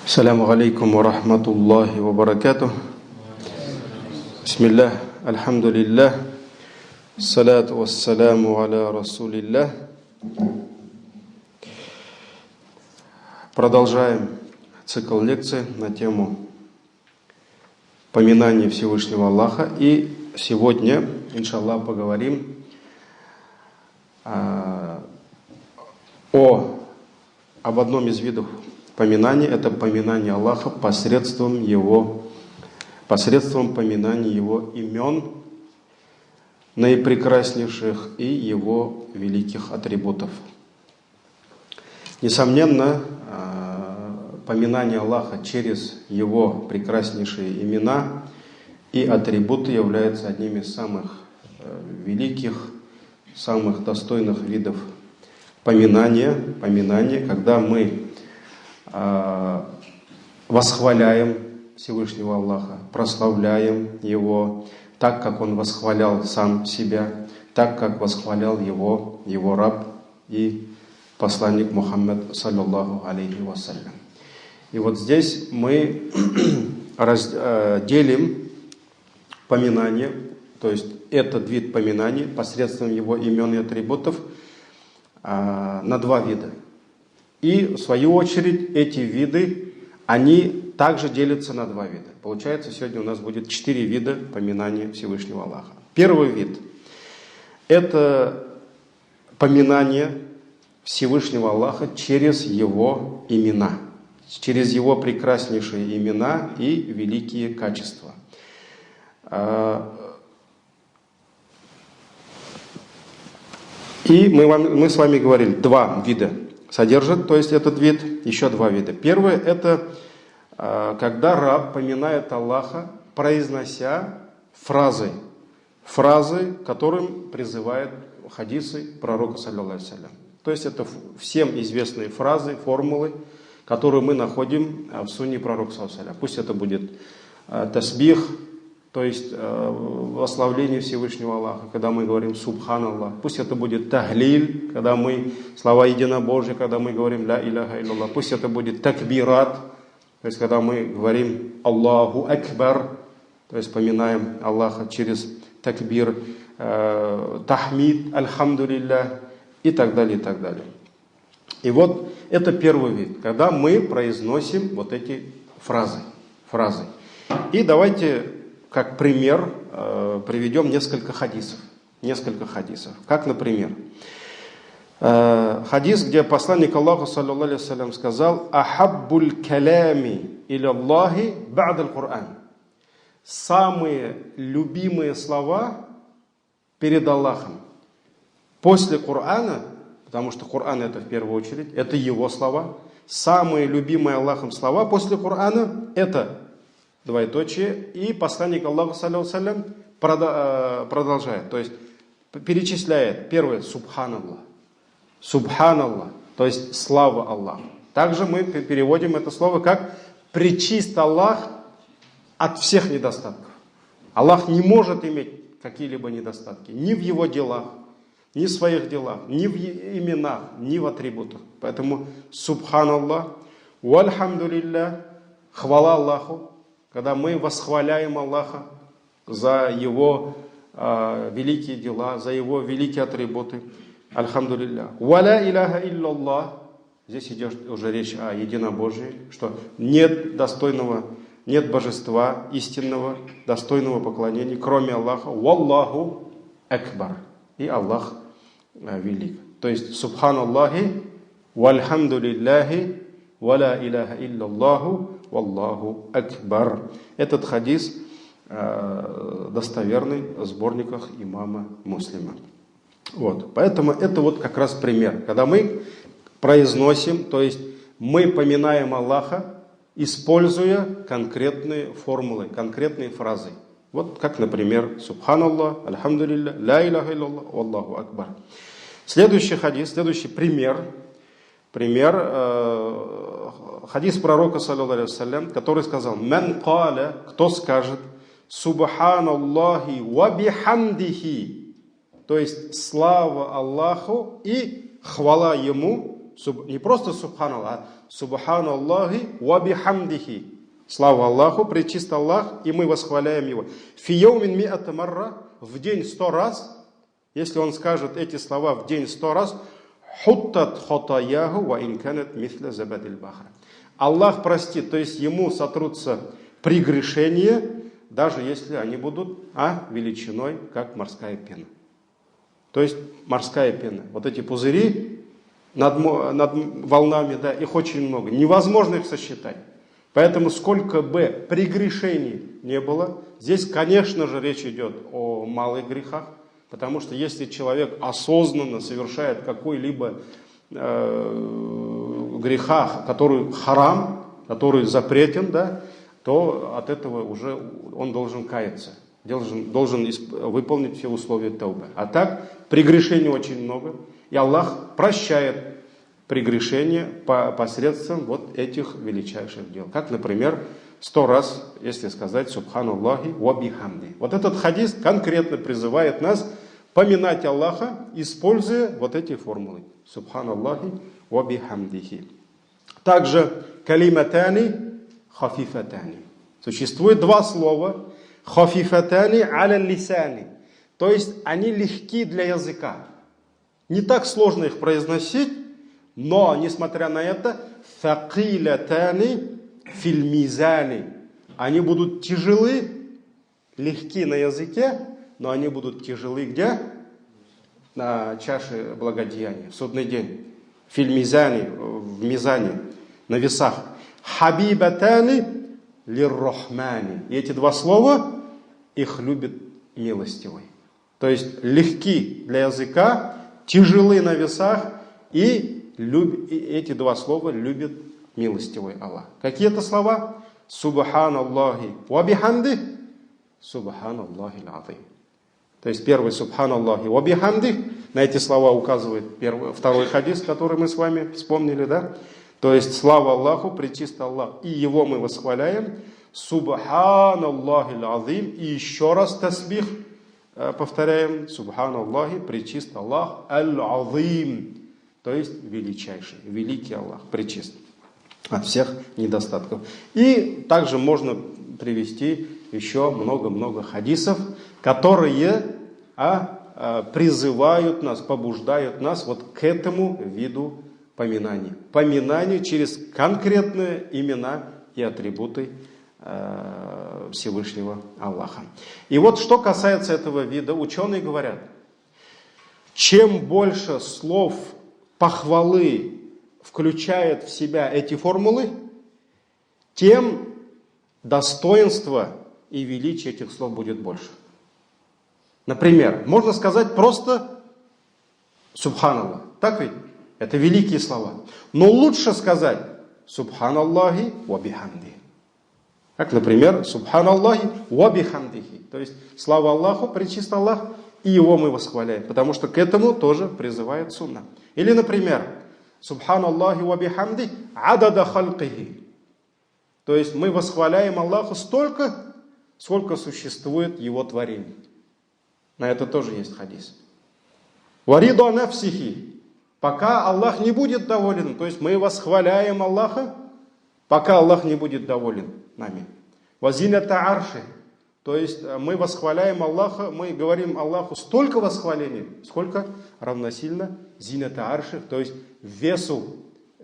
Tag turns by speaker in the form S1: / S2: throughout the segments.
S1: Ассаляму алейкум ва рахматуллахи ва баракатух. Бисмиллах, альхамдулиллах, салату вассаляму аля расулиллах. Продолжаем цикл лекций на тему поминания Всевышнего Аллаха. И сегодня, иншаллах, поговорим об одном из видов поминания. Это поминание Аллаха посредством поминания Его имен, наипрекраснейших, и Его великих атрибутов. Несомненно, поминание Аллаха через Его прекраснейшие имена и атрибуты является одним из самых великих, самых достойных видов поминания, когда мы восхваляем Всевышнего Аллаха, прославляем Его так, как Он восхвалял сам себя, так, как восхвалял Его раб и посланник Мухаммад, саллаллаху алейхи вассалям. И вот здесь мы делим поминание, то есть этот вид поминания посредством Его имен и атрибутов на два вида. И, в свою очередь, эти виды, они также делятся на два вида. Получается, сегодня у нас будет 4 вида поминания Всевышнего Аллаха. Первый вид – это поминание Всевышнего Аллаха через Его имена, через Его прекраснейшие имена и великие качества. И мы с вами говорили, два вида содержит, то есть этот вид, еще два вида. Первое – это когда раб поминает Аллаха, произнося фразы, которым призывают хадисы пророка, саллаллаху алейхи ва саллям. То есть это всем известные фразы, формулы, которые мы находим в сунне пророка, саллаллаху алейхи ва саллям. Пусть это будет тасбих, то есть восславление Всевышнего Аллаха, когда мы говорим «Субханаллах». Пусть это будет тахлиль, когда мы, слова единобожия, когда мы говорим «Ля иляха илляллах». Пусть это будет такбират, то есть когда мы говорим «Аллаху акбар», то есть поминаем Аллаха через такбир, тахмид, альхамдулиллах и так далее, и так далее. И вот это первый вид, когда мы произносим вот эти фразы. И давайте как пример приведем несколько хадисов. Как, например, хадис, где посланник Аллаха, саллаллаху алейхи ва саллям, сказал: «Ахаббуль калями иля Аллахи ба'д аль-Кур'ан». Самые любимые слова перед Аллахом после Корана, потому что Коран это в первую очередь, это Его слова. Самые любимые Аллахом слова после Корана это двоеточие, и посланник Аллаха, саллаллаху алейхи ва саллям, продолжает, то есть перечисляет. Первое – Субханаллах, то есть слава Аллаху. Также мы переводим это слово как «пречист Аллах от всех недостатков». Аллах не может иметь какие-либо недостатки ни в Его делах, ни в своих делах, ни в именах, ни в атрибутах. Поэтому Субханаллах, вальхамдулиллах, хвала Аллаху, когда мы восхваляем Аллаха за Его великие дела, за Его великие атрибуты. Альхамдулиллах. Валя иляха илляллах. Здесь идет уже речь о единобожии, что нет божества истинного, достойного поклонения, кроме Аллаха. Валлаху акбар. И Аллах велик. То есть субханаллахи, вальхамдулиллахи, валя иляха илляллаху, валлаху акбар. Этот хадис достоверный в сборниках имама Муслима. Вот. Поэтому это вот как раз пример, когда мы произносим, то есть мы поминаем Аллаха, используя конкретные формулы, конкретные фразы. Вот как, например, Субханаллах, Альхамдулиллах, Ля иляха илляллах, Аллаху акбар. Следующий хадис, следующий пример, хадис пророка, саллаллаху алейхи ва саллям, который сказал: «Ман каля», кто скажет, «Субханаллахи ва бихамдихи», то есть слава Аллаху и хвала Ему, не просто Субханаллах, а Субханаллахи ва бихамдихи. Слава Аллаху, пречист Аллах, и мы восхваляем Его. Фи йаумин ми'ата марра, в день 100 раз, если он скажет эти слова в день 100 раз, хуттат хотаяху ва инканат мисля забадиль бахра. Аллах простит, то есть ему сотрутся прегрешения, даже если они будут величиной, как морская пена. То есть морская пена. Вот эти пузыри над волнами, да, их очень много. Невозможно их сосчитать. Поэтому сколько бы прегрешений не было, здесь, конечно же, речь идет о малых грехах. Потому что если человек осознанно совершает какой-либо греха, который харам, который запретен, да, то от этого уже он должен каяться, должен выполнить все условия таубы. А так, прегрешений очень много, и Аллах прощает прегрешения посредством вот этих величайших дел. Как, например, 100 раз, если сказать «Субханаллахи ва бихамди». Вот этот хадис конкретно призывает нас поминать Аллаха, используя вот эти формулы. «Субханаллахи ва бихамдихи». Также «калиматани хафифатани». Существует два слова «хафифатани аля лисани». То есть они легки для языка. Не так сложно их произносить, но, несмотря на это, «факилатани фил мизани». Они будут тяжелы, легки на языке, но они будут тяжелы где? На чаше благодеяния, в судный день. Фил мизани, в мизане, на весах. Хабибатани лиррахмани. И эти два слова, их любит милостивый. То есть легки для языка, тяжелы на весах, и эти два слова любит милостивый Аллах. Какие это слова? Субханаллахи ва бихамди, субханаллахи аль-азим. То есть первый субханаллахи ва бихамди, на эти слова указывает второй хадис, который мы с вами вспомнили, да? То есть слава Аллаху, пречист Аллах, и Его мы восхваляем. Субханаллахи аль-азим, и еще раз тасбих повторяем. Субханаллахи, пречист Аллах, аль-азим. То есть величайший, великий Аллах, пречист от всех недостатков. И также можно привести еще много-много хадисов, которые призывают нас, побуждают нас вот к этому виду поминания. Поминание через конкретные имена и атрибуты Всевышнего Аллаха. И вот что касается этого вида, ученые говорят, чем больше слов похвалы включает в себя эти формулы, тем достоинство и величие этих слов будет больше. Например, можно сказать просто «Субханаллах». Так ведь? Это великие слова. Но лучше сказать «Субханаллахи ва бихамди». Как, например, «Субханаллахи ва бихамдихи». То есть слава Аллаху, пречист Аллах, и Его мы восхваляем. Потому что к этому тоже призывает сунна. Или, например, «Субханаллахи ва бихамди адада халкихи». То есть мы восхваляем Аллаху столько, сколько существует Его творений. На это тоже есть хадис. «Вариду нафсихи». Пока Аллах не будет доволен, то есть мы восхваляем Аллаха, пока Аллах не будет доволен нами. «Вазинята арши». То есть мы восхваляем Аллаха, мы говорим Аллаху столько восхвалений, сколько равносильно зината арши, то есть весу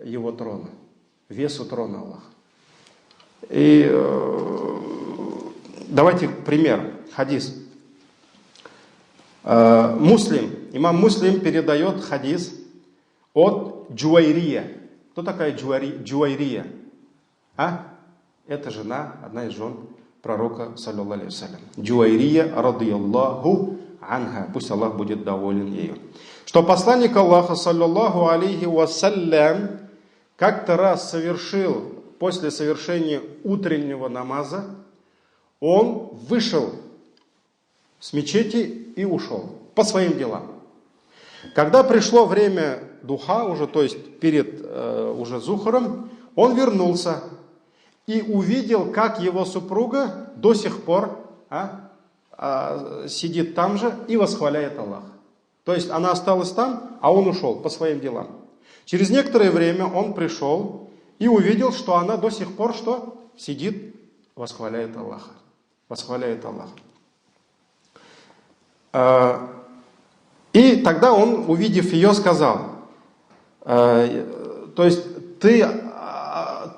S1: Его трона, весу трона Аллаха. И давайте пример, хадис. Имам Муслим передает хадис от Джуайрия. Кто такая Джуайрия? Это жена, одна из жен пророка, саллаллаху алейхи вассалям. Джуайрия, радиаллаху анха. Пусть Аллах будет доволен ею. Что посланник Аллаха, саллаллаху алейхи вассалям, как-то раз совершил, после совершения утреннего намаза, он вышел с мечети и ушел по своим делам. Когда пришло время духа, уже, то есть перед уже зухром, он вернулся и увидел, как его супруга до сих пор сидит там же и восхваляет Аллаха. То есть она осталась там, а он ушел по своим делам. Через некоторое время он пришел и увидел, что она до сих пор что? Сидит, восхваляет Аллаха. Восхваляет Аллаха. И тогда он, увидев ее, сказал, то есть ты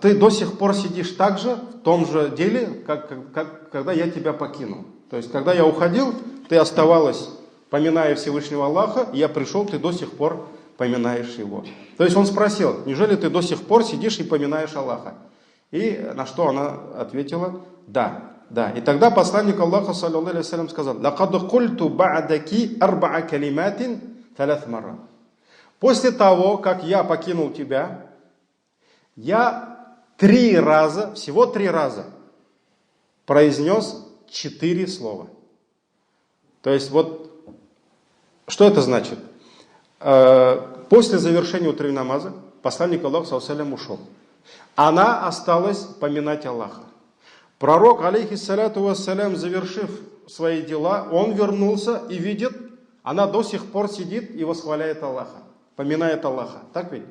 S1: до сих пор сидишь так же, в том же деле, как когда я тебя покинул. То есть, когда я уходил, ты оставалась, поминая Всевышнего Аллаха, я пришел, ты до сих пор поминаешь его. То есть он спросил, неужели ты до сих пор сидишь и поминаешь Аллаха? И на что она ответила, да. И тогда посланник Аллаха, саллаллаху алейхи ва саллям, сказал, «Лакад культу ба'даки арбаа калиматин талат марра». После того, как я покинул тебя, я 3 раза, всего 3 раза произнес 4 слова. То есть вот, что это значит? После завершения утреннего намаза посланник Аллаха, саллаллаху алейхи ва саллям, ушел. Она осталась поминать Аллаха. Пророк, алейхиссаляту вассалям, завершив свои дела, он вернулся и видит, она до сих пор сидит и восхваляет Аллаха, поминает Аллаха. Так ведь?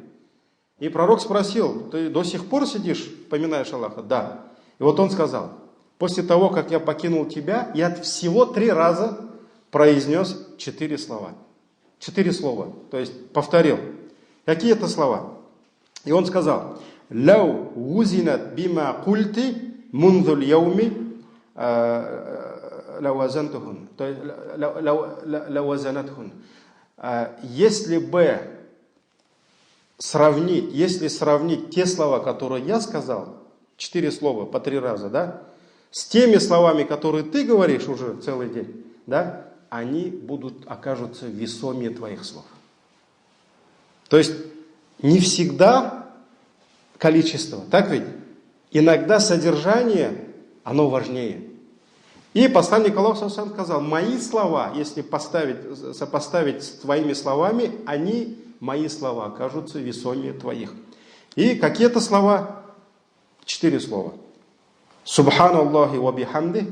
S1: И пророк спросил, ты до сих пор сидишь, поминаешь Аллаха? Да. И вот он сказал, после того, как я покинул тебя, я всего 3 раза произнес 4 слова. 4 слова. То есть повторил. Какие это слова? И он сказал, «Лау гузинат бима культи мунзуль яуми лавазантухун». То есть, лавазанатхун. Если сравнить те слова, которые я сказал, 4 слова по 3 раза, да, с теми словами, которые ты говоришь уже целый день, да, они окажутся весомее твоих слов. То есть не всегда количество, так ведь? Иногда содержание, оно важнее. И посланник Аллаха сказал, мои слова, если сопоставить с твоими словами, мои слова окажутся весомее твоих. И какие-то слова? 4 слова. Субханаллахи ва бихамди,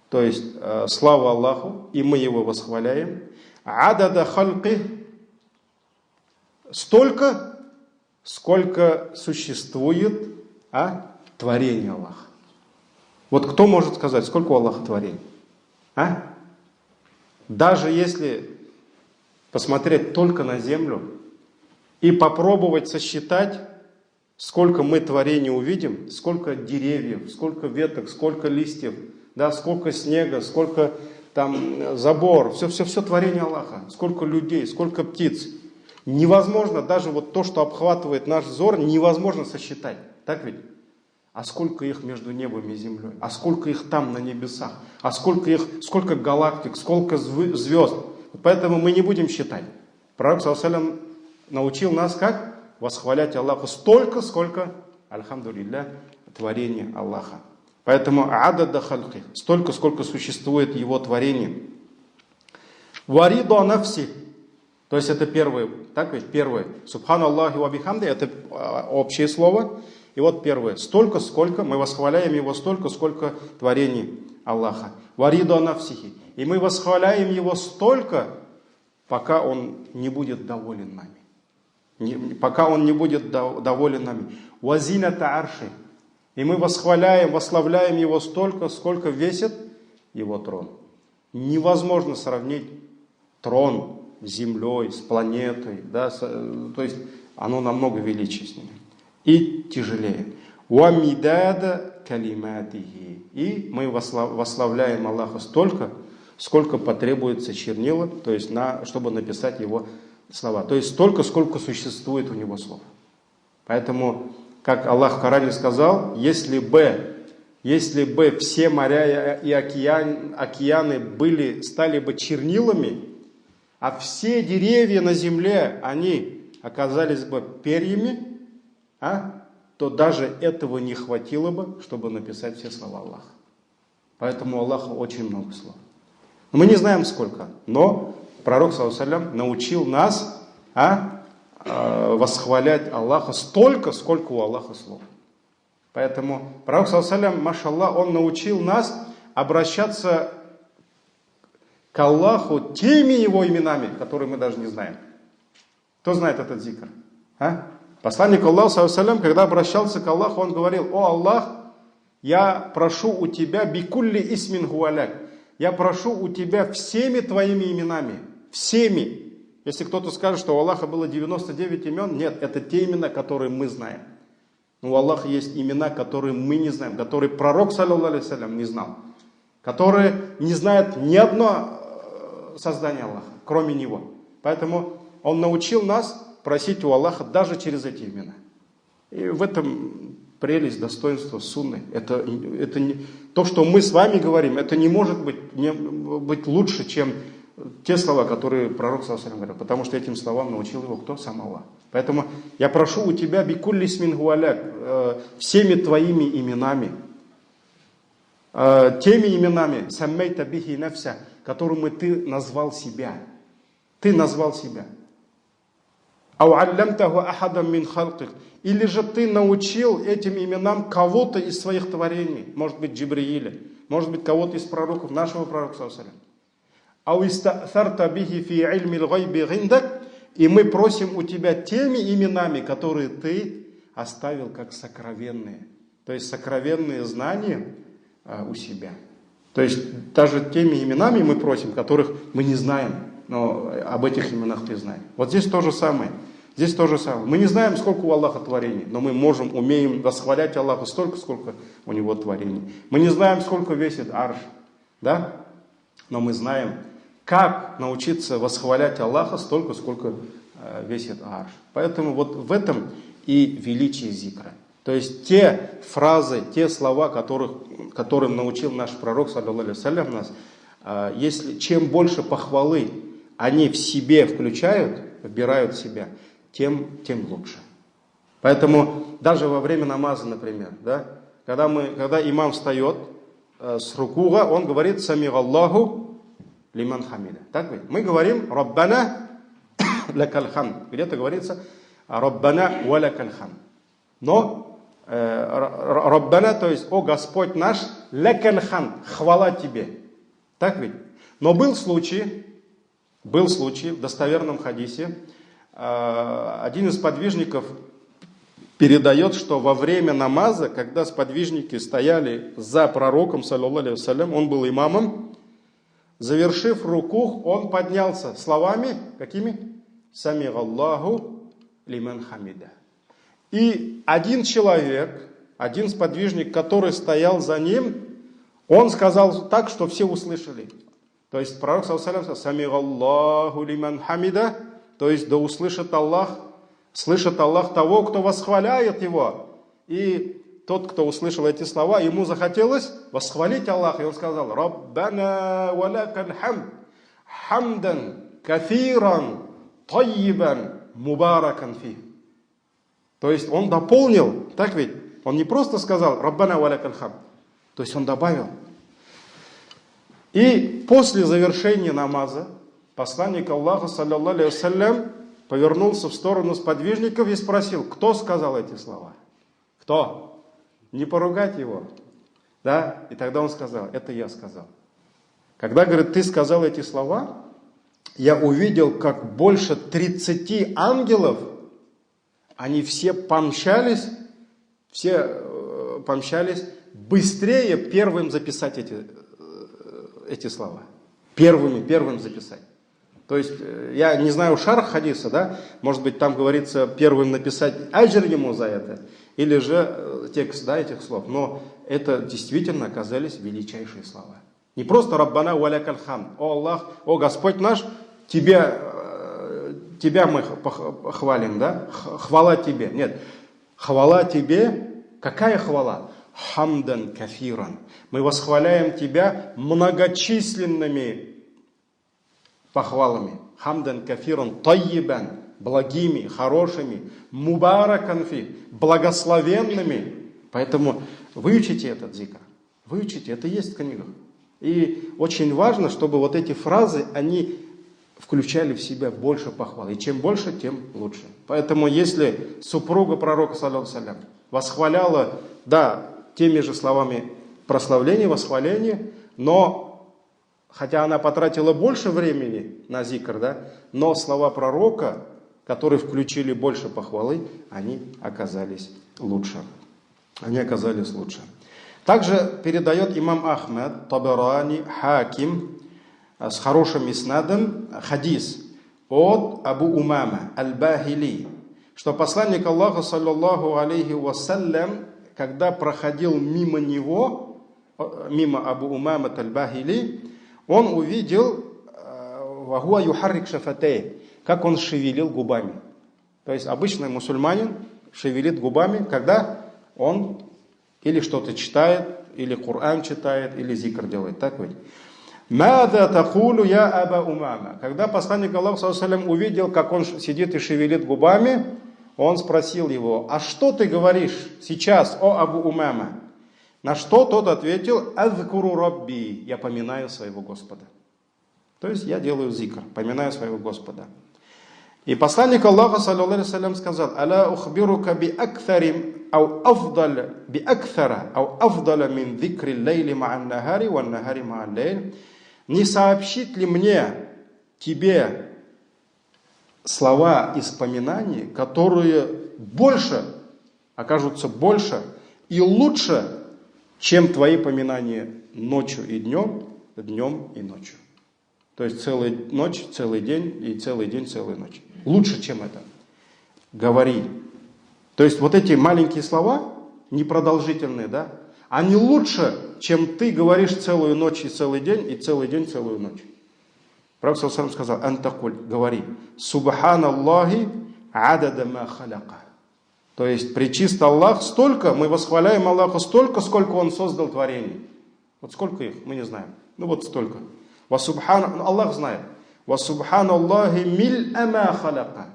S1: то есть слава Аллаху, и мы его восхваляем. Адада хальки, столько, сколько существует творение Аллаха. Вот кто может сказать, сколько у Аллаха творений? Даже если посмотреть только на землю и попробовать сосчитать, сколько мы творений увидим, сколько деревьев, сколько веток, сколько листьев, да, сколько снега, сколько там забор, все творение Аллаха, сколько людей, сколько птиц. Невозможно, даже вот то, что обхватывает наш взор, невозможно сосчитать. Так ведь? А сколько их между небом и землей? А сколько их там на небесах? А сколько галактик, сколько звезд? Поэтому мы не будем считать. Пророк, саллаллаху алейхи ва саллям, научил нас как? Восхвалять Аллаху столько, сколько, альхамдулилля, творение Аллаха. Поэтому адада хальки, столько, сколько существует его творение. Вариду нафси, то есть это первое, так ведь? Первое. Субханаллахи ва бихамди, это общее слово. И вот первое. Столько, сколько, мы восхваляем его столько, сколько творений Аллаха. Вариду нафсихи. И мы восхваляем его столько, пока он не будет доволен нами. Пока он не будет доволен нами. Вазината арши. И мы восславляем его столько, сколько весит его трон. Невозможно сравнить трон с землей, с планетой. Да, то есть оно намного величественнее и тяжелее. Уамидада калиматихи. И мы восславляем Аллаха столько, сколько потребуется чернила, то есть чтобы написать его слова. То есть столько, сколько существует у него слов. Поэтому, как Аллах в Коране сказал, если бы все моря и океаны стали бы чернилами, а все деревья на земле, они оказались бы перьями, то даже этого не хватило бы, чтобы написать все слова Аллаха. Поэтому у Аллаха очень много слов. Мы не знаем сколько, но пророк, саллаллаху алейхи ва саллям, научил нас восхвалять Аллаха столько, сколько у Аллаха слов. Поэтому пророк, саллаллаху алейхи ва саллям, машаллах, он научил нас обращаться к Аллаху теми его именами, которые мы даже не знаем. Кто знает этот зикр? Посланник Аллаха, саллаллаху, когда обращался к Аллаху, он говорил: «О Аллах, я прошу у тебя бикулли исмин гуаляк». Я прошу у тебя всеми твоими именами. Всеми. Если кто-то скажет, что у Аллаха было 99 имен, нет, это те имена, которые мы знаем. Но у Аллаха есть имена, которые мы не знаем, которые пророк, саллаллаху алейхи вассалям, не знал. Которые не знает ни одно создание Аллаха, кроме Него. Поэтому Он научил нас просить у Аллаха даже через эти имена. И в этом прелесть, достоинство сунны. Это не, то, что мы с вами говорим, это не может быть лучше, чем те слова, которые пророк саллаллаху алейхи ва саллям говорил. Потому что этим словам научил его кто? Сам Аллах. Поэтому я прошу у тебя бикулли исмин гуаляк, всеми твоими именами, теми именами, саммейта бихи нафся, которыми ты назвал себя. Ты назвал себя. Ау аллямтаху ахадам мин халкик. Или же ты научил этим именам кого-то из своих творений. Может быть, Джибрииля. Может быть, кого-то из пророков, нашего пророка, саллаллаху алейхи ва саллям. Ау иста'тharta бихи фи ильмил гайби гиндак. И мы просим у тебя теми именами, которые ты оставил как сокровенные. То есть сокровенные знания у себя. То есть даже теми именами мы просим, которых мы не знаем, но об этих именах ты знаешь. Вот здесь то же самое. Здесь то же самое. Мы не знаем, сколько у Аллаха творений, но мы умеем восхвалять Аллаха столько, сколько у Него творений. Мы не знаем, сколько весит арш, да? Но мы знаем, как научиться восхвалять Аллаха столько, сколько весит арш. Поэтому вот в этом и величие зикра. То есть те фразы, те слова, которым научил наш пророк, саллаллаху алейхи ва саллям, нас, если чем больше похвалы они в себе включают, вбирают в себя, тем лучше. Поэтому даже во время намаза, например, да, когда имам встает с рукуга, он говорит «Сами Аллаху лиман хамида». Так ведь? Мы говорим «Раббана лакаль хам». Где-то говорится «Раббана ва лакаль хам». Но Раббана, то есть «О Господь наш, лакаль хам», хвала тебе. Так ведь? Но был случай в достоверном хадисе, один из подвижников передает, что во время намаза, когда сподвижники стояли за пророком, саллаллаху алейхи ва саллям, он был имамом, завершив рукух, он поднялся словами, какими? «Сами Аллаху лиман хамида». И один человек, один сподвижник, который стоял за ним, он сказал так, что все услышали. То есть пророк, саллаллаху алейхи ва саллям, «Сами Аллаху лиман хамида», то есть да услышит Аллах, слышит Аллах того, кто восхваляет Его. И тот, кто услышал эти слова, ему захотелось восхвалить Аллаха. И он сказал: «Раббана ва лакаль хамд, хамдан кафиран, таййибан, мубаракан фи». То есть он дополнил, так ведь? Он не просто сказал «Раббана ва лакаль хамд», то есть он добавил. И после завершения намаза посланник Аллаха, саллаллаху алейхи ва саллям, повернулся в сторону сподвижников и спросил: кто сказал эти слова? Кто? Не поругать его. Да? И тогда он сказал: это я сказал. Когда, говорит, ты сказал эти слова, я увидел, как больше 30 ангелов, они все помчались быстрее первым записать эти слова. Первым записать. То есть, я не знаю шарх хадиса, да, может быть, там говорится первым написать аджр ему за это, или же текст, да, этих слов, но это действительно оказались величайшие слова. Не просто «Раббана ва лакаль хамд», «О Аллах, о Господь наш, Тебя мы хвалим», да, хвала Тебе. Нет, хвала Тебе, какая хвала? Хамдан кафиран. Мы восхваляем Тебя многочисленными похвалами. Хамдан кафиран таййибан, благими, хорошими, мубаракан фи, благословенными. Поэтому выучите этот зикр. Выучите, это есть в книгах. И очень важно, чтобы вот эти фразы, они включали в себя больше похвал. И чем больше, тем лучше. Поэтому если супруга пророка, саллаллаху алейхи ва саллям, восхваляла, да, теми же словами прославления, восхваления, но хотя она потратила больше времени на зикр, да, но слова пророка, которые включили больше похвалы, они оказались лучше. Они оказались лучше. Также передает имам Ахмад, Табарани, Хаким с хорошим иснадом хадис от Абу Умама аль-Бахили, что посланник Аллаха, саллаллаху алейхи вассалям, когда проходил мимо него, мимо Абу Умама аль-Бахили, он увидел вахуа юхаррик шафатей, как он шевелил губами. То есть обычный мусульманин шевелит губами, когда он или что-то читает, или Коран читает, или зикр делает. Так ведь? «Мада такулу я Аба Умама». Когда посланник Аллаха, саллаллаху алейхи ва саллям, увидел, как он сидит и шевелит губами, он спросил его: «А что ты говоришь сейчас, о Абу Умама?» На что тот ответил: «Азкуру Рабби», я поминаю своего Господа. То есть я делаю зикр, поминаю своего Господа. И посланник Аллаха, саллаллаху алейхи ва саллям, сказал: «Аля ухбирука би акthарим ау афдаля би акthара ау афдаля мин зикри лейли ма'ан нахари ван нахари ма'ан лейль». Не сообщит ли мне тебе слова из поминаний, которые больше, окажутся больше и лучше, чем твои поминания ночью и днем и ночью. То есть целая ночь, целый день и целый день, целую ночь. Лучше, чем это. Говори. То есть вот эти маленькие слова, непродолжительные, да, они лучше, чем ты говоришь целую ночь и целый день, целую ночь. Пророк саллаллаху алейхи ва саллям сказал: «Антакуль», говори, «Субханаллахи адада ма халяка». То есть пречист Аллах столько, мы восхваляем Аллаха столько, сколько Он создал творений. Вот сколько их, мы не знаем. Ну вот столько. Аллах знает. «Васубханаллахи мил'а ма халяка».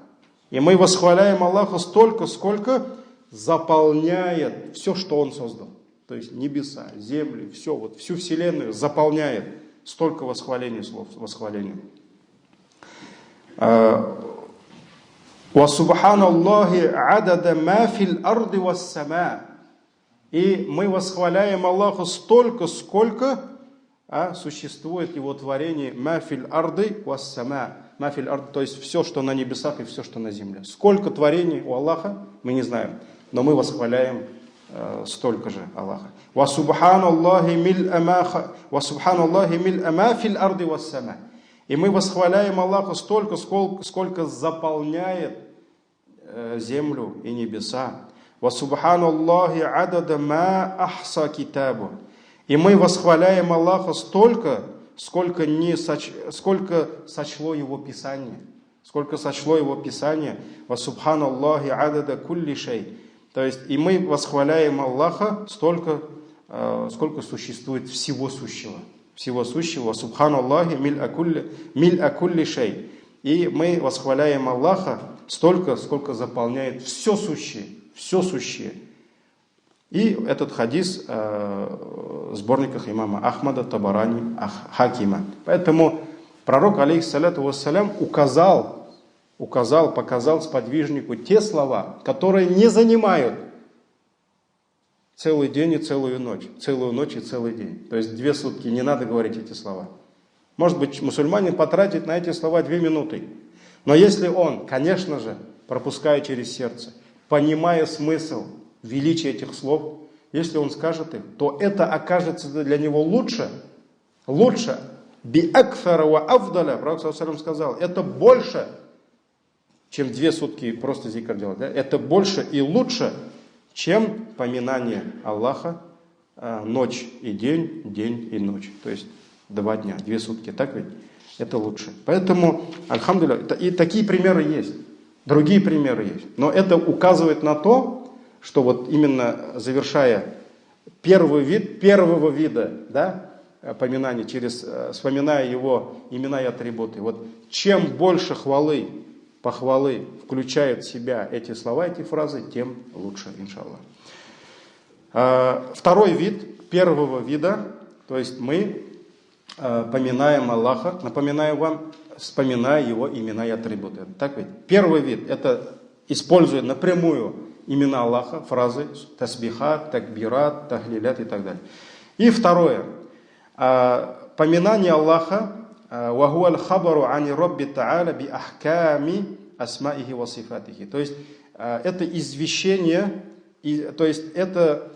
S1: И мы восхваляем Аллаха столько, сколько заполняет все, что Он создал. То есть небеса, земли, все, вот всю вселенную заполняет столько восхвалений, слов восхваления. «Васубханаллахи адада ма фил арды вассама». И мы восхваляем Аллаха столько, сколько существует Его творение «ма фил арды вассама». «Ма фил арды», то есть все, что на небесах и все, что на земле. Сколько творений у Аллаха, мы не знаем, но мы восхваляем столько же Аллаха. «Васубханаллахи мил'а ма фил арды вассама». И мы восхваляем Аллаха столько, сколько заполняет землю и небеса. «Васубханаллахи адада ма ахса китабу». И мы восхваляем Аллаха столько, сколько сочло Его Писание. Сколько сочло Его Писание. «Васубханаллахи адада кулли шей». То есть, и мы восхваляем Аллаха столько, сколько существует всего сущего. Всего сущего. «Субханаллахи мил'а кулли шей». И мы восхваляем Аллаха столько, сколько заполняет все сущее. Все сущее. И этот хадис в сборниках имама Ахмада, Табарани, Хакима. Поэтому пророк, алейхиссаляту вассалям, показал сподвижнику те слова, которые не занимают целый день и целую ночь и целый день. То есть 2 сутки не надо говорить эти слова. Может быть, мусульманин потратит на эти слова 2 минуты. Но если он, конечно же, пропуская через сердце, понимая смысл, величие этих слов, если он скажет их, то это окажется для него лучше. Би акфара ва афдаля, пророк саллаллаху алейхи ва саллям сказал, это больше, чем 2 сутки просто зикр делать. Да? Это больше и лучше, чем поминание Аллаха ночь и день, день и ночь. То есть 2 дня, 2 сутки, так ведь? Это лучше. Поэтому, альхамдулилля, и такие примеры есть. Другие примеры есть. Но это указывает на то, что вот именно завершая первый вид, первого вида, да, поминания, вспоминая его имена и атрибуты, вот чем больше похвалы включают в себя эти слова, эти фразы, тем лучше, иншаллах. Второй вид первого вида, то есть мы поминаем Аллаха, напоминаю вам, вспоминая его имена и атрибуты. Так ведь? Первый вид, это используя напрямую имена Аллаха, фразы тасбихат, такбират, тахлилят и так далее. И второе, поминание Аллаха, вахуаль хабару ани робби та'аля би ахками асмаихи ва сифатихи. То есть это извещение, то есть это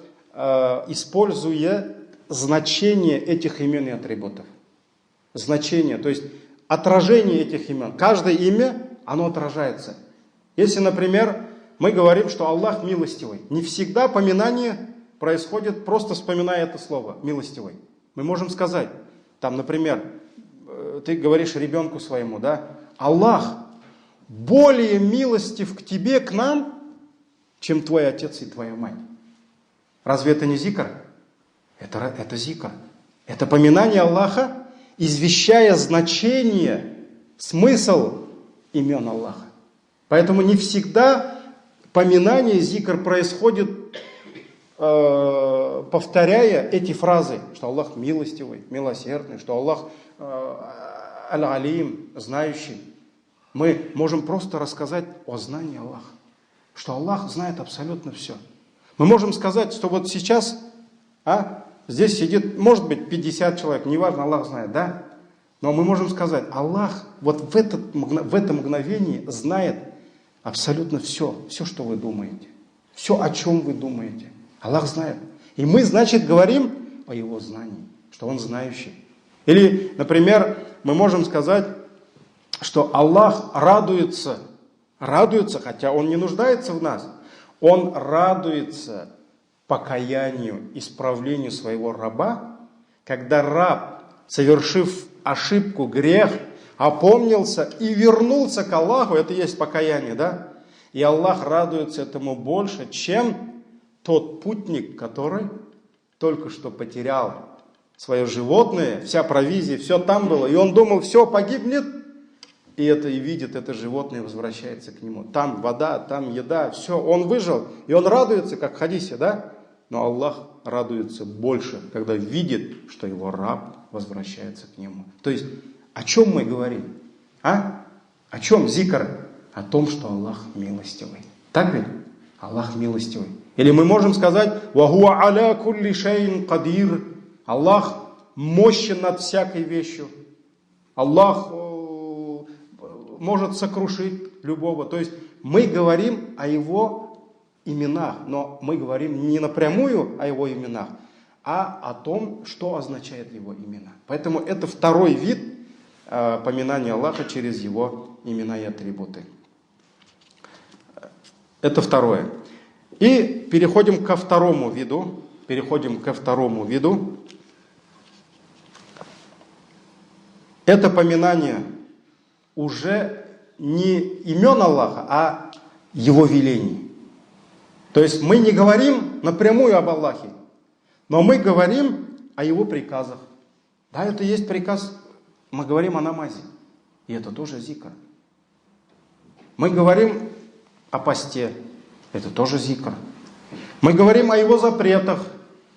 S1: используя значение этих имен и атрибутов. Значение, то есть отражение этих имен. Каждое имя, оно отражается. Если, например, мы говорим, что Аллах милостивый, не всегда поминание происходит, просто вспоминая это слово, милостивый. Мы можем сказать, там, например, ты говоришь ребенку своему, да, Аллах более милостив к тебе, к нам, чем твой отец и твоя мать. Разве это не зикр? Это зикр. Это поминание Аллаха, извещая значение, смысл имен Аллаха. Поэтому не всегда поминание, зикр происходит, повторяя эти фразы, что Аллах милостивый, милосердный, что Аллах аль-алим, знающий. Мы можем просто рассказать о знании Аллаха, что Аллах знает абсолютно все. Мы можем сказать, что вот сейчас здесь сидит, может быть, 50 человек, неважно, Аллах знает, да? Но мы можем сказать, Аллах вот в это мгновение знает абсолютно все, что вы думаете, все, о чем вы думаете. Аллах знает. И мы, значит, говорим о Его знании, что Он знающий. Или, например, мы можем сказать, что Аллах радуется, хотя Он не нуждается в нас. Он радуется покаянию, исправлению своего раба, когда раб, совершив ошибку, грех, опомнился и вернулся к Аллаху, это и есть покаяние, да? И Аллах радуется этому больше, чем тот путник, который только что потерял свое животное, вся провизия, все там было, и он думал, все, погибнет, и видит это животное, возвращается к нему. Там вода, там еда, все, он выжил, и он радуется, как в хадисе, да? Но Аллах радуется больше, когда видит, что его раб возвращается к нему. То есть, о чем мы говорим? О чем зикр? О том, что Аллах милостивый. Так ведь? Аллах милостивый. Или мы можем сказать, «Вахуа аля кулли шейн кадир». Аллах мощен над всякой вещью. Аллах может сокрушить любого. То есть мы говорим о Его именах, но мы говорим не напрямую о Его именах, а о том, что означает Его имена. Поэтому это второй вид поминания Аллаха через Его имена и атрибуты. Это второе. И переходим ко второму виду. Это поминание уже не имен Аллаха, а Его велений. То есть мы не говорим напрямую об Аллахе, но мы говорим о Его приказах. Да, это есть приказ, мы говорим о намазе, и это тоже зикр. Мы говорим о посте, это тоже зикр. Мы говорим о Его запретах,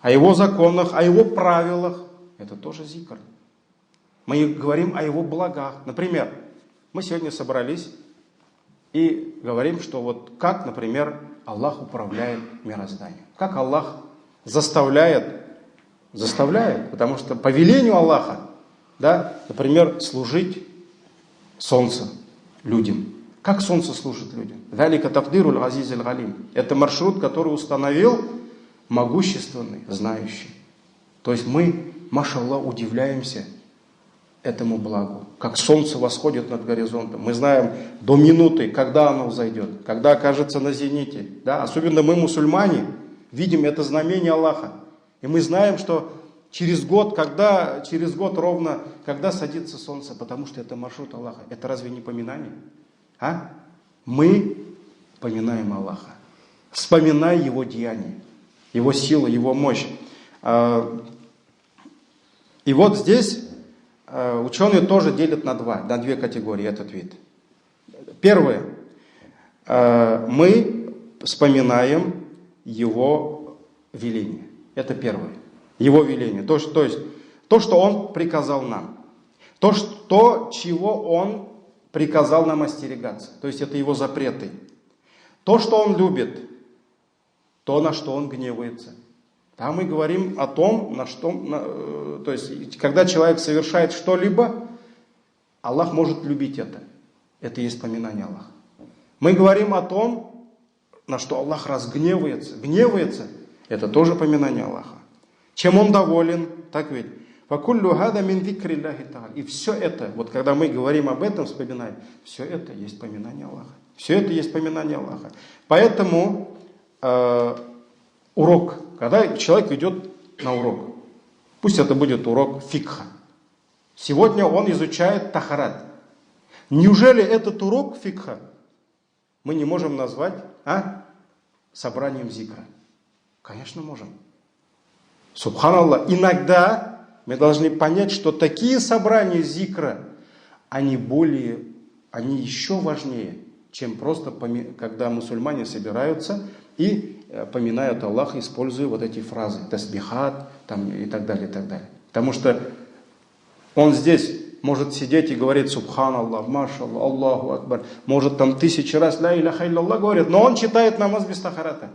S1: о Его законах, о Его правилах, это тоже зикр. Мы говорим о Его благах. Например, мы сегодня собрались и говорим, что вот как, например, Аллах управляет мирозданием. Как Аллах заставляет, потому что по велению Аллаха, да, например, служить солнцу людям. Как солнце служит людям? «Залика такдируль азизиль галим». Это маршрут, который установил могущественный, знающий. То есть мы, машаллах, удивляемся этому благу. Как солнце восходит над горизонтом. Мы знаем до минуты, когда оно взойдет, когда окажется на зените. Да? Особенно мы, мусульмане, видим это знамение Аллаха. И мы знаем, что через год ровно, когда садится солнце, потому что это маршрут Аллаха. Это разве не поминание? Мы поминаем Аллаха, вспоминая Его деяния, Его силу, Его мощь. И вот здесь ученые тоже делят на две категории этот вид. Первое. Мы вспоминаем Его веление. Это первое. Его веление. То есть то, что Он приказал нам. То, чего Он приказал нам остерегаться. То есть это Его запреты. То, что Он любит. То, на что Он гневается. Там мы говорим о том, то есть, когда человек совершает что-либо, Аллах может любить это. Это и есть поминание Аллаха. Мы говорим о том, на что Аллах разгневается, гневается. Это тоже поминание Аллаха. Чем Он доволен, так ведь. И все это, вот когда мы говорим об этом, вспоминаем, все это есть поминание Аллаха. Все это есть поминание Аллаха. Поэтому урок, когда человек идет на урок, пусть это будет урок фикха. Сегодня он изучает тахарат. Неужели этот урок фикха мы не можем назвать собранием зикра? Конечно, можем. Субханаллах. Иногда мы должны понять, что такие собрания зикра, они еще важнее, чем просто, когда мусульмане собираются и поминают Аллаха, используя вот эти фразы, тасбихат и так далее, и так далее. Потому что он здесь может сидеть и говорить субханаллах, машаллах, Аллаху акбар, может там 1000 раз ля иляха илляллах говорит, но он читает намаз без тахарата.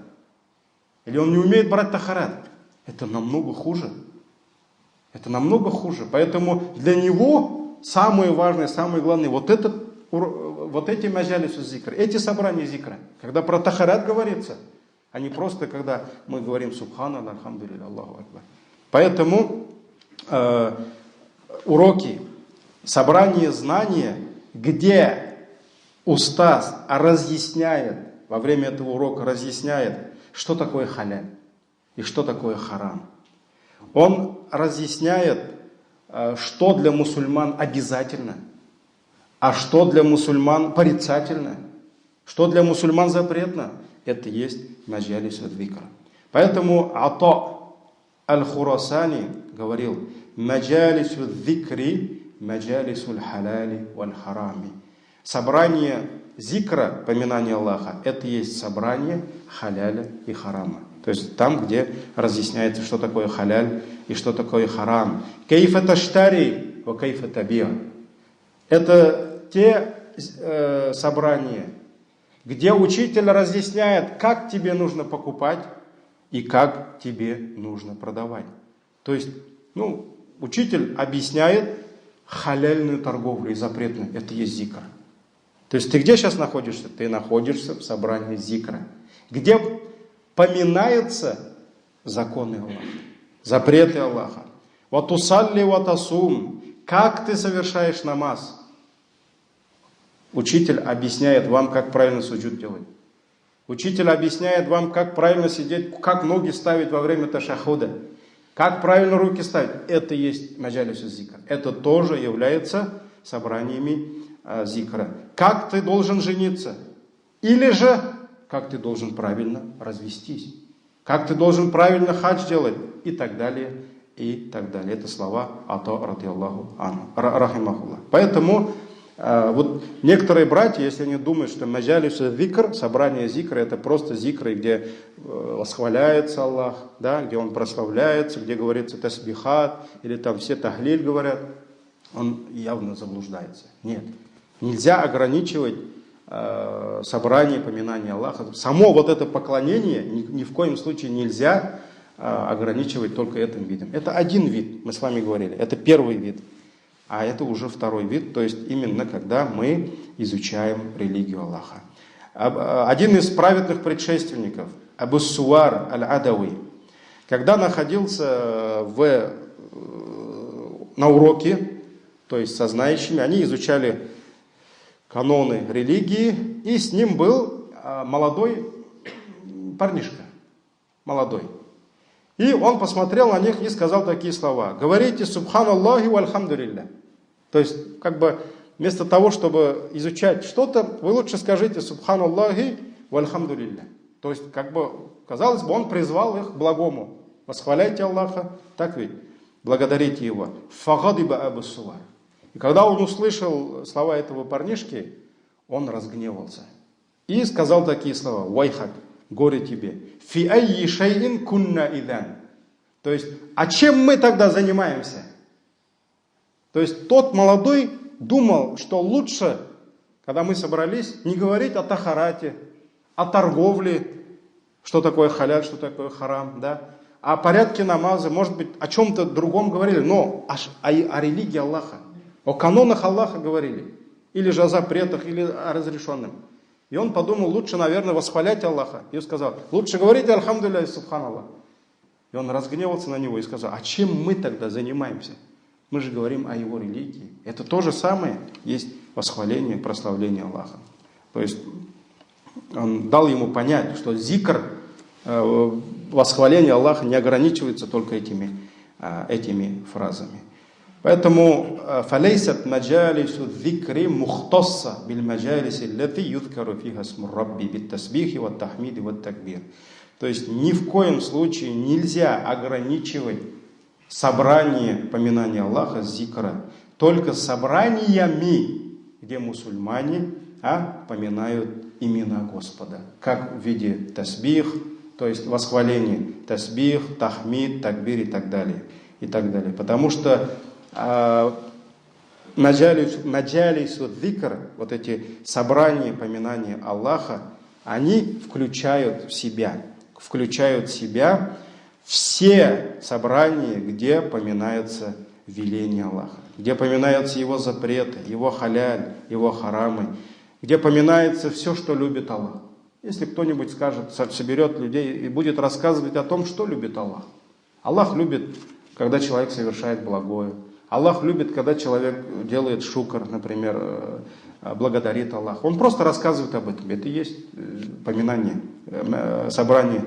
S1: Или он не умеет брать тахарат. Это намного хуже. Это намного хуже. Поэтому для него самое важное, самое главное, вот эти маджалису зикра, эти собрания зикра, когда про тахарат говорится, а не просто когда мы говорим субханаллах, альхамдулилля, Аллаху акбар. Поэтому уроки, собрание знания, где устаз разъясняет, во время этого урока разъясняет, что такое халяль и что такое харам. Он разъясняет, что для мусульман обязательно, а что для мусульман порицательно, что для мусульман запретно. Это есть маджалису зикр. Поэтому Ата аль-Хурасани говорил: маджалису зикри, маджалису халяли валь харами. Собрание зикра, поминания Аллаха, это есть собрание халяля и харама. То есть там, где разъясняется, что такое халяль и что такое харам. Кейфа таштари ва кейфа табиа. Это те собрания, где учитель разъясняет, как тебе нужно покупать и как тебе нужно продавать. То есть, учитель объясняет халяльную торговлю и запретную. Это есть зикр. То есть ты где сейчас находишься? Ты находишься в собрании зикра, где поминаются законы Аллаха, запреты Аллаха. Ватусалли ватасум. Как ты совершаешь намаз? Учитель объясняет вам, как правильно суджуд делать. Учитель объясняет вам, как правильно сидеть, как ноги ставить во время ташахуда, как правильно руки ставить. Это есть маджалису зикр. Это тоже является собраниями зикра. Как ты должен жениться? Или же, как ты должен правильно развестись? Как ты должен правильно хадж делать? И так далее, и так далее. Это слова Ата радиаллаху анху, рахимахуллах. Поэтому вот некоторые братья, если они думают, что маджалису зикр, собрание зикра, это просто зикры, где восхваляется Аллах, да, где Он прославляется, где говорится тасбихат, или там все тахлиль говорят, он явно заблуждается. Нет. Нельзя ограничивать собрание, поминания Аллаха. Само вот это поклонение ни в коем случае нельзя ограничивать только этим видом. Это один вид, мы с вами говорили, это первый вид. А это уже второй вид, то есть именно когда мы изучаем религию Аллаха. Один из праведных предшественников, Абу Суар аль-Адауи, когда находился на уроке, то есть со знающими, они изучали каноны религии, и с ним был молодой парнишка, молодой. И он посмотрел на них и сказал такие слова: говорите субханаллахи вальхамдулилля. То есть, вместо того, чтобы изучать что-то, вы лучше скажите субханаллахи вальхамдулилля. То есть, казалось бы, он призвал их к благому. Восхваляйте Аллаха, так ведь, благодарите Его. Фагадиба Абу Суар. И когда он услышал слова этого парнишки, он разгневался. И сказал такие слова: вайхак, горе тебе. Фи айи шайин кунна идан. То есть, а чем мы тогда занимаемся? То есть, тот молодой думал, что лучше, когда мы собрались, не говорить о тахарате, о торговле, что такое халяль, что такое харам, да? О порядке намаза, может быть, о чем-то другом говорили, но о религии Аллаха, о канонах Аллаха говорили, или же о запретах, или о разрешенном. И И он подумал, лучше, наверное, восхвалять Аллаха. И сказал, лучше говорите альхамдулилля субханаллах. И он разгневался на него и сказал, а чем мы тогда занимаемся? Мы же говорим о его религии. Это то же самое, есть восхваление, прославление Аллаха. То есть он дал ему понять, что зикр, восхваление Аллаха не ограничивается только этими фразами. Поэтому فَلَيْسَتْ مَجَالِسُ الذِّكْرِ مُخْتَصَّةً بِالْمَجَالِسِ الَّتِي يُذْكَرُ فِيهَا اسْمُ الرَّبِّ بِالتَّسْبِيحِ وَالتَّحْمِيدِ وَالتَّكْبِيرِ. То есть ни в коем случае нельзя ограничивать собрание поминания Аллаха, зикра, только собраниями, где мусульмане поминают имена Господа, как в виде тасбих, то есть восхваление, тасбих, тахмид, такбир и так далее. И так далее. Потому что маджалису дзикр, вот эти собрания поминания Аллаха, они включают в себя все собрания, где поминается веление Аллаха, где поминаются Его запреты, Его халяль, Его харамы, где поминается все, что любит Аллах. Если кто-нибудь скажет, соберет людей и будет рассказывать о том, что любит Аллах. Аллах любит, когда человек совершает благое. Аллах любит, когда человек делает шукр, например, благодарит Аллах. Он просто рассказывает об этом. Это и есть поминание, собрание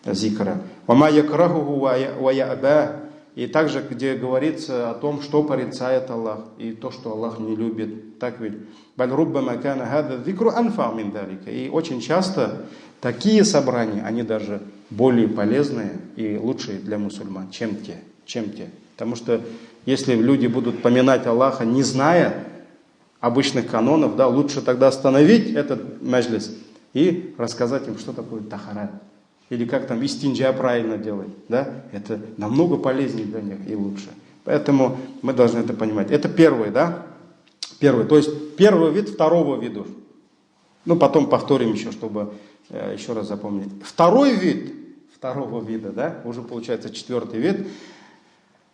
S1: зикра. «Вама якрахуху ва я'ба». И также, где говорится о том, что порицает Аллах, и то, что Аллах не любит. Так ведь. И очень часто такие собрания, они даже более полезные и лучшие для мусульман, чем те. Потому что если люди будут поминать Аллаха, не зная обычных канонов, да, лучше тогда остановить этот маджлис и рассказать им, что такое тахарат. Или как там истинджа правильно делать. Да? Это намного полезнее для них и лучше. Поэтому мы должны это понимать. Это первый, да? Первый. То есть первый вид второго вида. Ну, потом повторим еще, чтобы еще раз запомнить. Второй вид второго вида, да? Уже получается четвертый вид.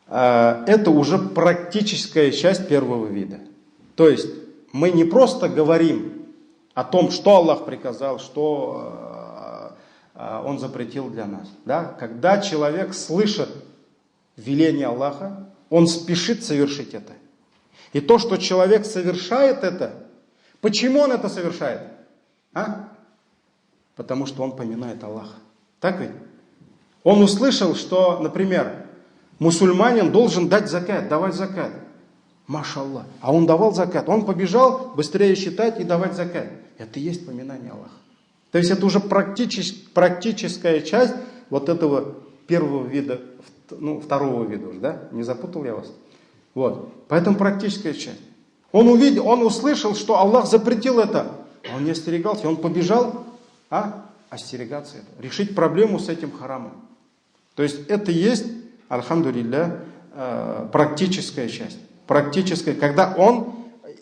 S1: Это уже практическая часть первого вида. То есть мы не просто говорим о том, что Аллах приказал, что Он запретил для нас. Да? Когда человек слышит веление Аллаха, он спешит совершить это. И то, что человек совершает это, почему он это совершает? Потому что он поминает Аллаха. Так ведь? Он услышал, что, например, мусульманин должен дать закат, давать закат. Машаллах. А он давал закат. Он побежал быстрее считать и давать закат. Это и есть поминание Аллаха. То есть это уже практическая часть вот этого первого вида, второго вида уже, да? Не запутал я вас? Вот. Поэтому практическая часть. Он увидел, он услышал, что Аллах запретил это. А он не остерегался, он побежал остерегаться этого. Решить проблему с этим харамом. То есть это есть, альхамдулилля, практическая часть. Практическая, когда он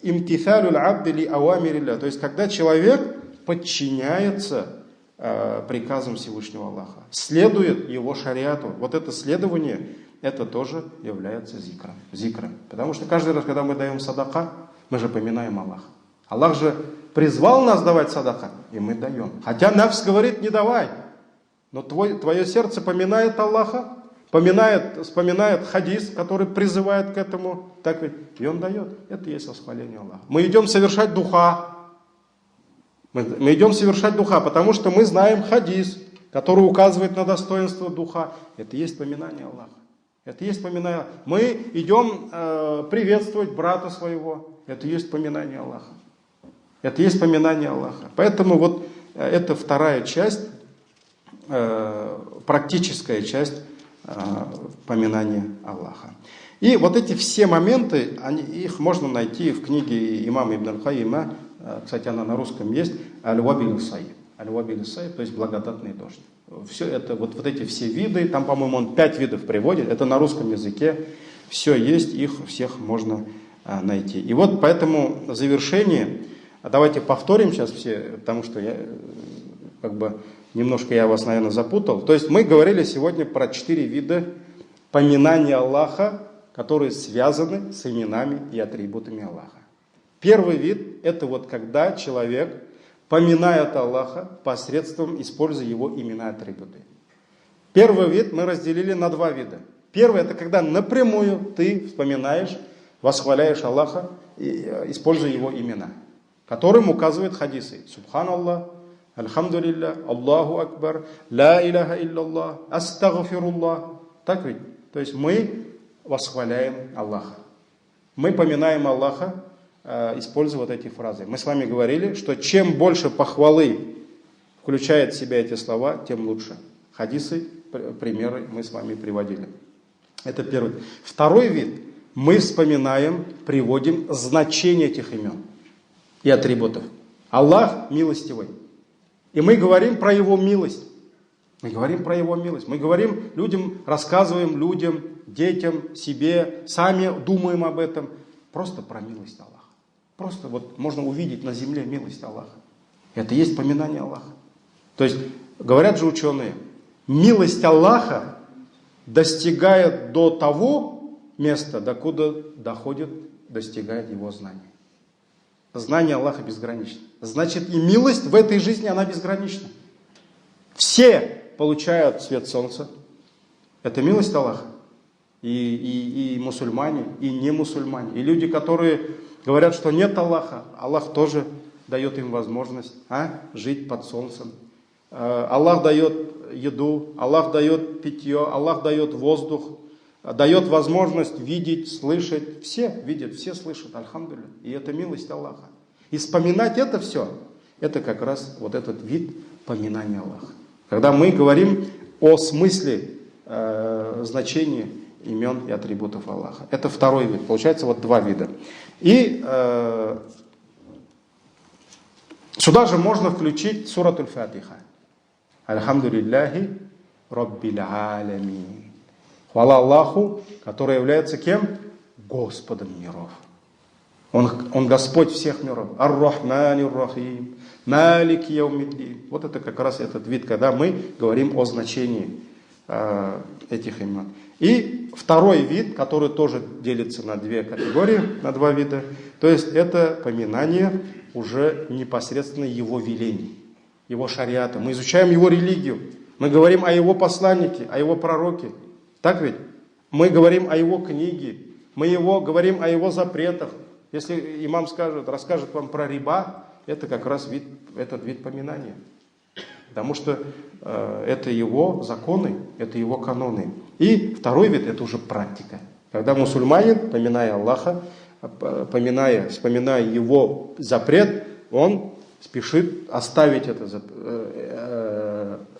S1: имтithалюль абди ли ауамирилля, то есть когда человек подчиняется приказам Всевышнего Аллаха, следует его шариату. Вот это следование, это тоже является зикром. Потому что каждый раз, когда мы даем садака, мы же поминаем Аллаха. Аллах же призвал нас давать садака, и мы даем. Хотя нафс говорит, не давай. Но твое сердце поминает Аллаха, вспоминает хадис, который призывает к этому, так ведь, и он дает. Это и есть восхваление Аллаха. Мы идем совершать духа. Мы идем совершать духа, потому что мы знаем хадис, который указывает на достоинство духа. Это и есть поминание Аллаха. Это и есть поминание. Мы идем приветствовать брата своего. Это и есть поминание Аллаха. Это и есть поминание Аллаха. Поэтому вот это вторая часть, практическая часть поминания Аллаха. И вот эти все моменты, их можно найти в книге имама Ибн аль-Кайима. Кстати, она на русском есть. Аль-Вабиль Сайб. Аль-Вабиль Сайб, то есть благодатный дождь. Все это, вот эти все виды, там, по-моему, он 5 видов приводит. Это на русском языке. Все есть, их всех можно найти. И вот поэтому в завершение, давайте повторим сейчас все, потому что немножко я вас, наверное, запутал. То есть мы говорили сегодня про 4 вида поминания Аллаха, которые связаны с именами и атрибутами Аллаха. Первый вид – это вот когда человек поминают Аллаха посредством используя Его имена и атрибуты. Первый вид мы разделили на два вида. Первый — это когда напрямую ты вспоминаешь, восхваляешь Аллаха, используя Его имена, которым указывают хадисы. Субханаллах, альхамдулилля, Аллаху акбар, ла иляха илляллах, астагфируллах. Так ведь? То есть мы восхваляем Аллаха. Мы поминаем Аллаха, используя вот эти фразы. Мы с вами говорили, что чем больше похвалы включает в себя эти слова, тем лучше. Хадисы, примеры мы с вами приводили. Это первый. Второй вид. Мы вспоминаем, приводим значение этих имен и атрибутов. Аллах милостивый. И мы говорим про Его милость. Мы говорим про Его милость. Мы говорим людям, рассказываем людям, детям, себе, сами думаем об этом. Просто про милость Аллаха. Просто вот можно увидеть на земле милость Аллаха. Это и есть поминание Аллаха. То есть, говорят же ученые, милость Аллаха достигает до того места, докуда достигает Его знание. Знание Аллаха безгранично. Значит, и милость в этой жизни, она безгранична. Все получают свет солнца. Это милость Аллаха. И мусульмане, и не мусульмане. И люди, которые говорят, что нет Аллаха, Аллах тоже дает им возможность жить под солнцем. Аллах дает еду, Аллах дает питье, Аллах дает воздух, дает возможность видеть, слышать. Все видят, все слышат, альхамдулилля. И это милость Аллаха. И вспоминать это все, это как раз вот этот вид поминания Аллаха. Когда мы говорим о смысле, значении имен и атрибутов Аллаха. Это второй вид. Получается вот два вида. И сюда же можно включить суратуль Фатиха. Альхамдулиллахи Раббил Алямин. Хвала Аллаху, который является кем? Господом миров. Он Господь всех миров. Ар-Рахманир Рахим. Малик Яумиддин. Вот это как раз этот вид, когда мы говорим о значении этих имен. И второй вид, который тоже делится на две категории, на два вида, то есть это поминание уже непосредственно Его велений, Его шариата. Мы изучаем Его религию, мы говорим о Его посланнике, о Его пророке. Так ведь? Мы говорим о Его книге, мы говорим о Его запретах. Если имам расскажет вам про риба, это как раз этот вид поминания. Потому что это Его законы, это Его каноны. И второй вид — это уже практика. Когда мусульманин, поминая Аллаха, вспоминая Его запрет, он спешит оставить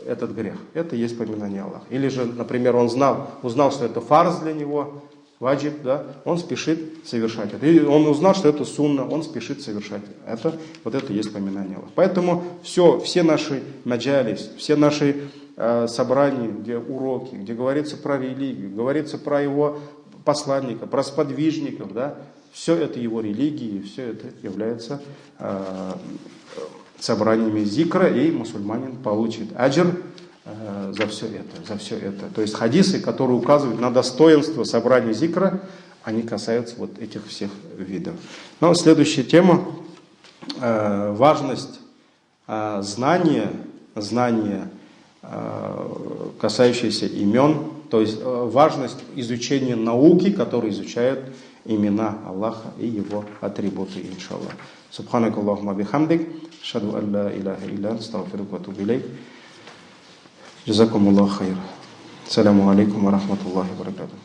S1: этот грех. Это и есть поминание Аллаха. Или же, например, он узнал, что это фарз для него, ваджиб, да, он спешит совершать это. И он узнал, что это сунна, он спешит совершать это. Вот это и есть поминание Аллаха. Поэтому все наши маджалис, все наши собрания, где уроки, где говорится про религию, говорится про Его посланника, про сподвижников, да, все это Его религии, все это является собраниями зикра, и мусульманин получит аджр за все это. То есть хадисы, которые указывают на достоинство собрания зикра, они касаются вот этих всех видов. Но следующая тема — важность знания, касающиеся имен, то есть важность изучения науки, которая изучает имена Аллаха и Его атрибуты, иншаллах. Субханак Аллахумма бихамдик, ашхаду ан ла иляха илля анта, астагфирука ва атубу илейк. Джазакумуллаху хайр. Ассаламу алейкум ва рахматуллахи ва баракатух.